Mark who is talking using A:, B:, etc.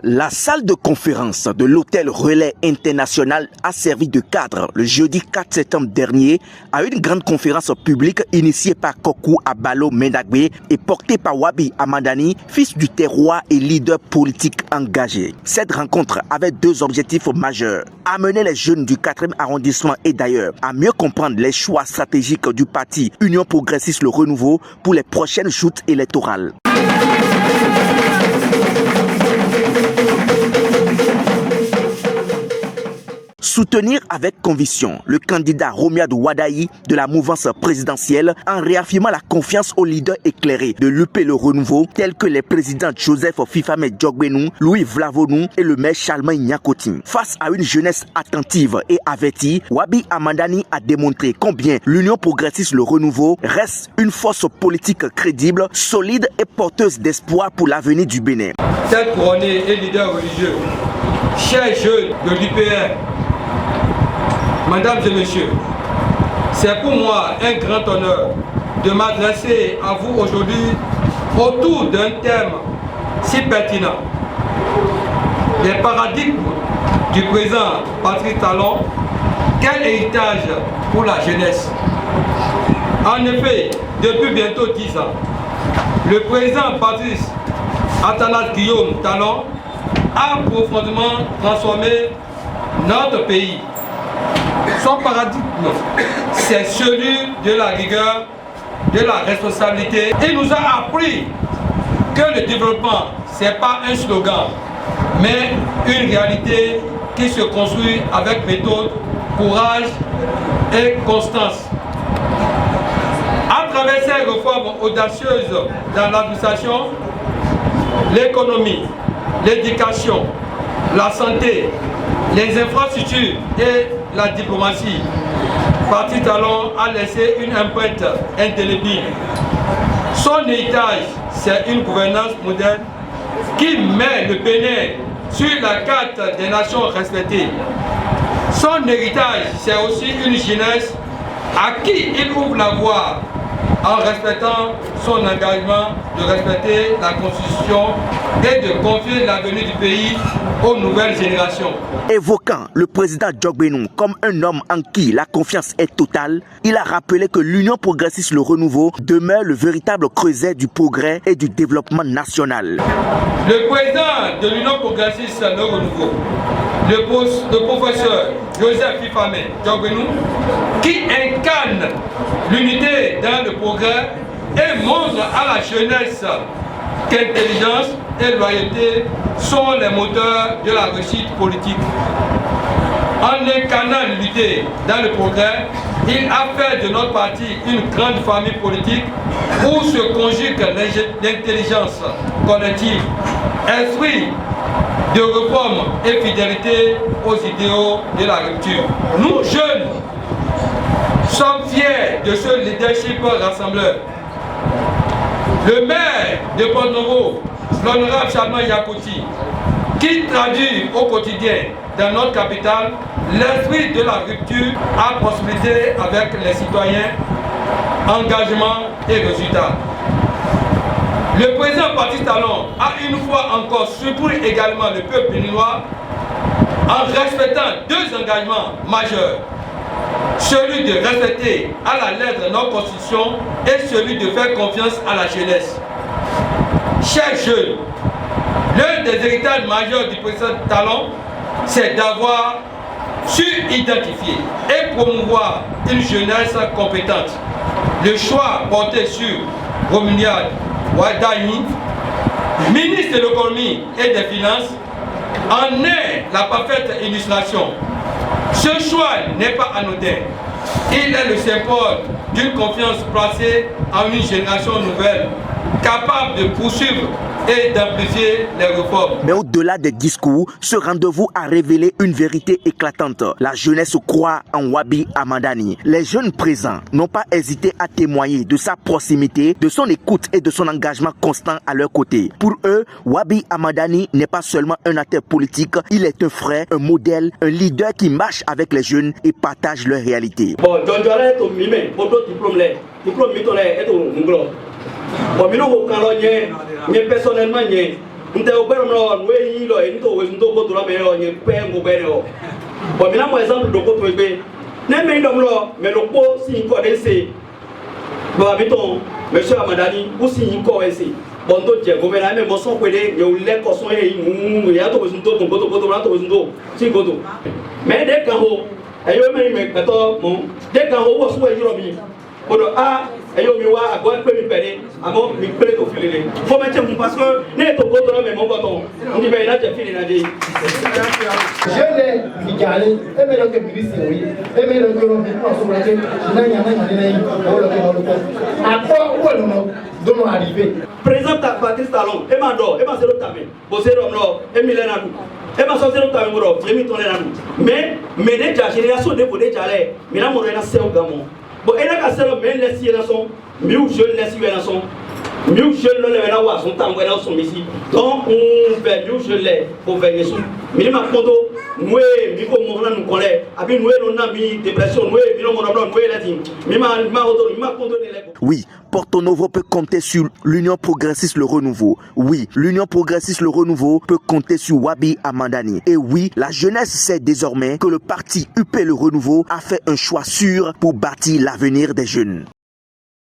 A: La salle de conférence de l'hôtel Relais International a servi de cadre le jeudi 4 septembre dernier à une grande conférence publique initiée par Kokou Abalo Mendagbe et portée par Wabi Amadani, fils du terroir et leader politique engagé. Cette rencontre avait deux objectifs majeurs: amener les jeunes du 4e arrondissement et d'ailleurs à mieux comprendre les choix stratégiques du parti Union Progressiste Le Renouveau pour les prochaines joutes électorales. Soutenir avec conviction le candidat Romuald Wadaï de la mouvance présidentielle en réaffirmant la confiance aux leaders éclairés de l'UP Le Renouveau tels que les présidents Joseph Fifame Djogbenou, Louis Vlavonou et le maire Charlemagne Nyakoti. Face à une jeunesse attentive et avertie, Wabi Amadani a démontré combien l'Union Progressiste Le Renouveau reste une force politique crédible, solide et porteuse d'espoir pour l'avenir du Bénin.
B: Cette couronnée et leader religieux, chers jeunes de l'UPR, Mesdames et messieurs, c'est pour moi un grand honneur de m'adresser à vous aujourd'hui autour d'un thème si pertinent. Les paradigmes du président Patrice Talon, quel héritage pour la jeunesse. En effet, depuis bientôt 10 ans, le président Patrice Athanase Guillaume Talon a profondément transformé notre pays. Son paradigme, c'est celui de la rigueur, de la responsabilité. Il nous a appris que le développement, ce n'est pas un slogan, mais une réalité qui se construit avec méthode, courage et constance. À travers ces réformes audacieuses dans l'administration, l'économie, l'éducation, la santé, les infrastructures et la diplomatie, Patrice Talon a laissé une empreinte indélébile. Son héritage, c'est une gouvernance moderne qui met le Bénin sur la carte des nations respectées. Son héritage, c'est aussi une jeunesse à qui il ouvre la voie en respectant son engagement de respecter la Constitution et de confier l'avenir du pays aux nouvelles générations.
A: Évoquant le président Djogbenou comme un homme en qui la confiance est totale, il a rappelé que l'Union Progressiste Le Renouveau demeure le véritable creuset du progrès et du développement national.
B: Le président de l'Union Progressiste Le Renouveau, le professeur Joseph Fifame Djogbenou, qui incarne l'unité dans le progrès et montre à la jeunesse qu'intelligence et loyauté sont les moteurs de la réussite politique. En incarnant l'unité dans le progrès, il a fait de notre parti une grande famille politique où se conjugue l'intelligence collective, esprit de réforme et fidélité aux idéaux de la rupture. Nous, jeunes, sommes fiers de ce leadership rassembleur. Le maire de Port-Novo, l'honorable Charlemagne Nyakoti, qui traduit au quotidien dans notre capitale l'esprit de la rupture à proximité avec les citoyens, engagement et résultats. Le président Patrice Talon a une fois encore surpris également le peuple béninois en respectant deux engagements majeurs. Celui de respecter à la lettre notre constitution et celui de faire confiance à la jeunesse. Chers jeunes, l'un des héritages majeurs du président Talon, c'est d'avoir su identifier et promouvoir une jeunesse compétente. Le choix porté sur Romuald Wadaï, ministre de l'économie et des finances, en est la parfaite illustration. Ce choix n'est pas anodin. Il est le symbole d'une confiance placée en une génération nouvelle, capable de poursuivre et d'amplifier les réformes.
A: Mais au-delà des discours, ce rendez-vous a révélé une vérité éclatante. La jeunesse croit en Wabi Amadani. Les jeunes présents n'ont pas hésité à témoigner de sa proximité, de son écoute et de son engagement constant à leur côté. Pour eux, Wabi Amadani n'est pas seulement un acteur politique, il est un frère, un modèle, un leader qui marche avec les jeunes et partage leur réalité.
C: Bon, diplôme personnellement nte obero mlo we yi lo nto we ndo ko to la me o nye pe ngo bere o bo mi na mo exemple do ko to gbe ne me ndo mlo me lo po si ko de se ba bi ton monsieur Amadani ou si ko we se bon to je go me na me mo so pe de yo le ko so e ya to we ndo ko to na to we ndo si ko to me de kan ho ayo me beto mo de kan ho wo so e yiro mi odo a ayo mi wa agbo pe mi pere amo mi pere to filele fo me che mu parce que ne to go to me mo goto ndi be na je fili na de
D: je le mijale e me lo ke birisi oyi e me lo ke ro mi pa so re na nya o lo ke lo ko apo wo lo no do no arriver
C: président Patrice Talon e ma do e ma zero tame bo zero no e mi le na du e ma so zero tame mo do e mi to le na du mais ne ja génération de bo de jale mi na mo re na se o gamo bon et là quand c'est le même laisser la son mieux jeune laisser la son mieux jeune le na wa son temps là son ici donc on fait mieux jeune les pour veiller sur mais ma kondo nous mi ko mo na nous connaît abi nous no na mi dépression nous mi no mo na nous la dit mi ma kondo ne les.
A: Oui, Porto Novo peut compter sur l'Union Progressiste Le Renouveau. Oui, l'Union Progressiste Le Renouveau peut compter sur Wabi Amandani. Et oui, la jeunesse sait désormais que le parti UP Le Renouveau a fait un choix sûr pour bâtir l'avenir des jeunes.